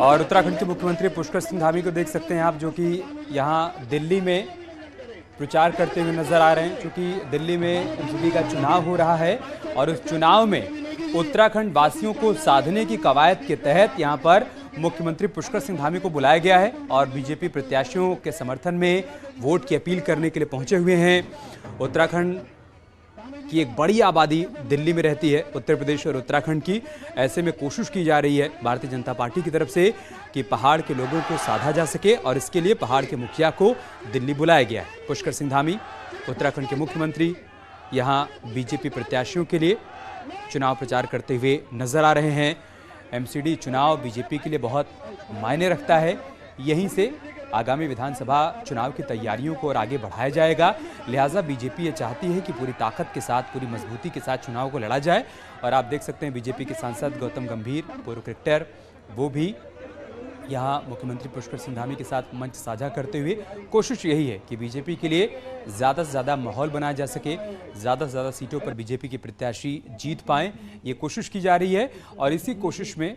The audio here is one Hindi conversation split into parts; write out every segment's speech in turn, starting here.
और उत्तराखंड के मुख्यमंत्री पुष्कर सिंह धामी को देख सकते हैं आप, जो कि यहाँ दिल्ली में प्रचार करते हुए नजर आ रहे हैं। क्योंकि दिल्ली में एमसीडी का चुनाव हो रहा है और उस चुनाव में उत्तराखंड वासियों को साधने की कवायद के तहत यहाँ पर मुख्यमंत्री पुष्कर सिंह धामी को बुलाया गया है और बीजेपी प्रत्याशियों के समर्थन में वोट की अपील करने के लिए पहुंचे हुए हैं। उत्तराखंड की एक बड़ी आबादी दिल्ली में रहती है, उत्तर प्रदेश और उत्तराखंड की। ऐसे में कोशिश की जा रही है भारतीय जनता पार्टी की तरफ से कि पहाड़ के लोगों को साधा जा सके और इसके लिए पहाड़ के मुखिया को दिल्ली बुलाया गया है। पुष्कर सिंह धामी उत्तराखंड के मुख्यमंत्री यहाँ बीजेपी प्रत्याशियों के लिए चुनाव प्रचार करते हुए नजर आ रहे हैं। एमसीडी चुनाव बीजेपी के लिए बहुत मायने रखता है। यहीं से आगामी विधानसभा चुनाव की तैयारियों को और आगे बढ़ाया जाएगा। लिहाजा बीजेपी ये चाहती है कि पूरी ताकत के साथ, पूरी मजबूती के साथ चुनाव को लड़ा जाए। और आप देख सकते हैं बीजेपी के सांसद गौतम गंभीर, पूर्व क्रिकेटर, वो भी यहाँ मुख्यमंत्री पुष्कर सिंह धामी के साथ मंच साझा करते हुए कोशिश यही है कि बीजेपी के लिए ज़्यादा से ज़्यादा माहौल बनाया जा सके, ज़्यादा से ज़्यादा सीटों पर बीजेपी के प्रत्याशी जीत पाएं, ये कोशिश की जा रही है। और इसी कोशिश में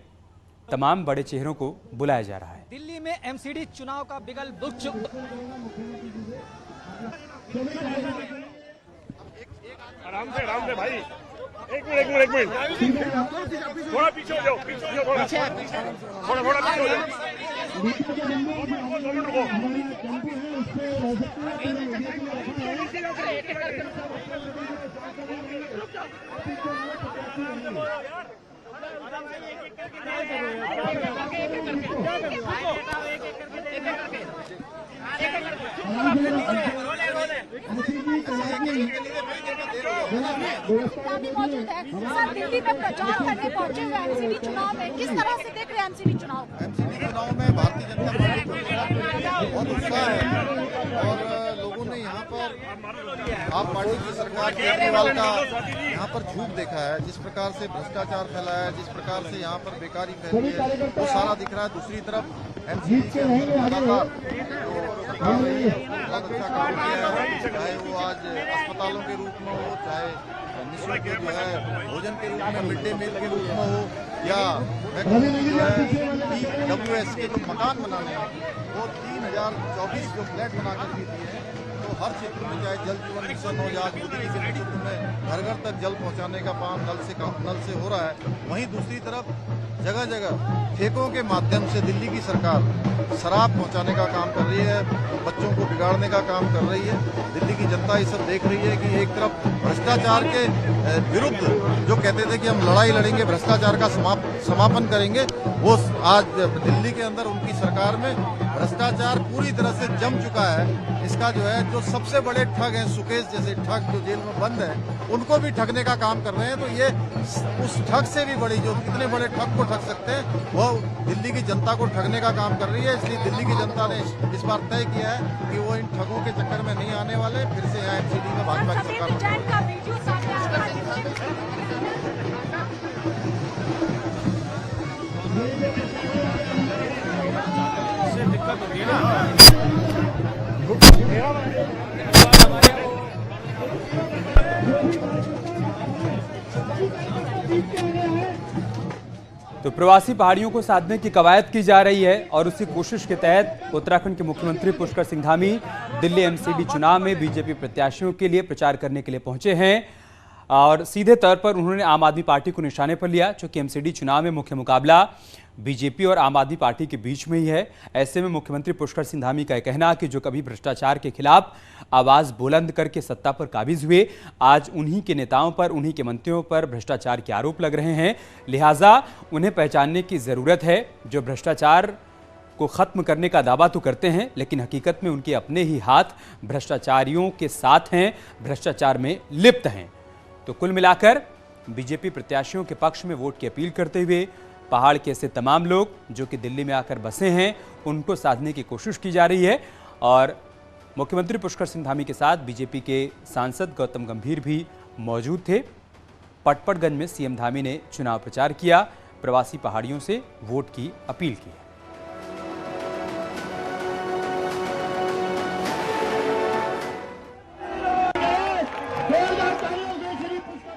तमाम बड़े चेहरों को बुलाया जा रहा है। दिल्ली में एमसीडी चुनाव का बिगल बुक आराम से भाई, एक मिनट थोड़ा पीछे हो जाओ, थोड़ा पीछे हो जाओ। मौजूद है सर, दिल्ली में प्रचार करने पहुंचे हुए एमसीडी चुनाव में किस तरह से देख रहे हैं एमसीडी चुनाव? एमसीडी चुनाव में भारतीय जनता पार्टी को बहुत उत्साह है और लोगों ने यहाँ पर आप पार्टी की सरकार केजरीवाल का यहाँ पर झूठ देखा है। जिस प्रकार से भ्रष्टाचार फैला है, जिस प्रकार से यहाँ पर बेकारी फैली है, वो सारा दिख रहा है। दूसरी तरफ एमसीडी के लगातार बहुत अच्छा काम किया है, चाहे वो आज अस्पतालों के रूप में हो, चाहे निःशुल्क जो है भोजन के रूप में, मिड डे मील के रूप में हो, या WS के जो मकान बनाने हैं वो 3024 जो फ्लैट बनाकर भी दिए हैं। तो हर क्षेत्र में चाहे जल जीवन मिशन हो या मोदी जी के नेतृत्व में घर घर तक जल पहुंचाने का काम नल से हो रहा है। वहीं दूसरी तरफ जगह जगह ठेकों के माध्यम से दिल्ली की सरकार शराब पहुंचाने का काम कर रही है, बच्चों को बिगाड़ने का काम कर रही है। दिल्ली की जनता ये सब देख रही है कि एक तरफ भ्रष्टाचार के विरुद्ध जो कहते थे कि हम लड़ाई लड़ेंगे, भ्रष्टाचार का समापन करेंगे, वो आज दिल्ली के अंदर उनकी सरकार में भ्रष्टाचार पूरी तरह से जम चुका है। इसका जो है जो सबसे बड़े ठग हैं, सुकेश जैसे ठग जो जेल में बंद है, उनको भी ठगने का काम कर रहे हैं। तो ये उस ठग से भी बड़ी, जो कितने बड़े ठग को ठग सकते हैं, वो दिल्ली की जनता को ठगने का काम कर रही है। इसलिए दिल्ली की जनता ने इस बार तय किया है कि वो इन ठगों के चक्कर में नहीं आने वाले। फिर से यहाँ एमसीडी में भाजपा की सरकार तो प्रवासी पहाड़ियों को साधने की कवायद की जा रही है और उसी कोशिश के तहत उत्तराखंड के मुख्यमंत्री पुष्कर सिंह धामी दिल्ली एमसीडी चुनाव में बीजेपी प्रत्याशियों के लिए प्रचार करने के लिए पहुंचे हैं। और सीधे तौर पर उन्होंने आम आदमी पार्टी को निशाने पर लिया, क्योंकि एमसीडी चुनाव में मुख्य मुकाबला बीजेपी और आम आदमी पार्टी के बीच में ही है। ऐसे में मुख्यमंत्री पुष्कर सिंह धामी का कहना कि जो कभी भ्रष्टाचार के खिलाफ आवाज बुलंद करके सत्ता पर काबिज हुए, आज उन्हीं के नेताओं पर, उन्हीं के मंत्रियों पर भ्रष्टाचार के आरोप लग रहे हैं। लिहाजा उन्हें पहचानने की जरूरत है। जो भ्रष्टाचार को खत्म करने का दावा तो करते हैं, लेकिन हकीकत में उनके अपने ही हाथ भ्रष्टाचारियों के साथ हैं, भ्रष्टाचार में लिप्त हैं। तो कुल मिलाकर बीजेपी प्रत्याशियों के पक्ष में वोट की अपील करते हुए पहाड़ के ऐसे तमाम लोग जो कि दिल्ली में आकर बसे हैं, उनको साधने की कोशिश की जा रही है। और मुख्यमंत्री पुष्कर सिंह धामी के साथ बीजेपी के सांसद गौतम गंभीर भी मौजूद थे। पटपड़गंज में सीएम धामी ने चुनाव प्रचार किया, प्रवासी पहाड़ियों से वोट की अपील की है।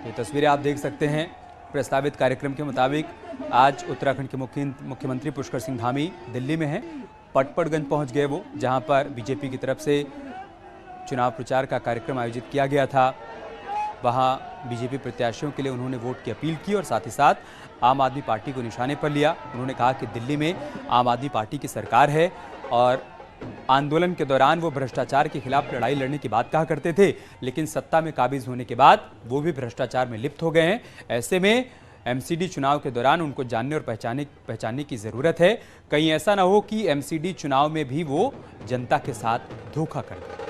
ये तस्वीरें आप देख सकते हैं। प्रस्तावित कार्यक्रम के मुताबिक आज उत्तराखंड के मुख्यमंत्री पुष्कर सिंह धामी दिल्ली में हैं। पटपड़गंज पहुंच गए वो, जहां पर बीजेपी की तरफ से चुनाव प्रचार का कार्यक्रम आयोजित किया गया था। वहां बीजेपी प्रत्याशियों के लिए उन्होंने वोट की अपील की और साथ ही साथ आम आदमी पार्टी को निशाने पर लिया। उन्होंने कहा कि दिल्ली में आम आदमी पार्टी की सरकार है और आंदोलन के दौरान वो भ्रष्टाचार के खिलाफ लड़ाई लड़ने की बात कहा करते थे, लेकिन सत्ता में काबिज होने के बाद वो भी भ्रष्टाचार में लिप्त हो गए हैं। ऐसे में एमसीडी चुनाव के दौरान उनको जानने और पहचानने की जरूरत है। कहीं ऐसा ना हो कि एमसीडी चुनाव में भी वो जनता के साथ धोखा कर दें।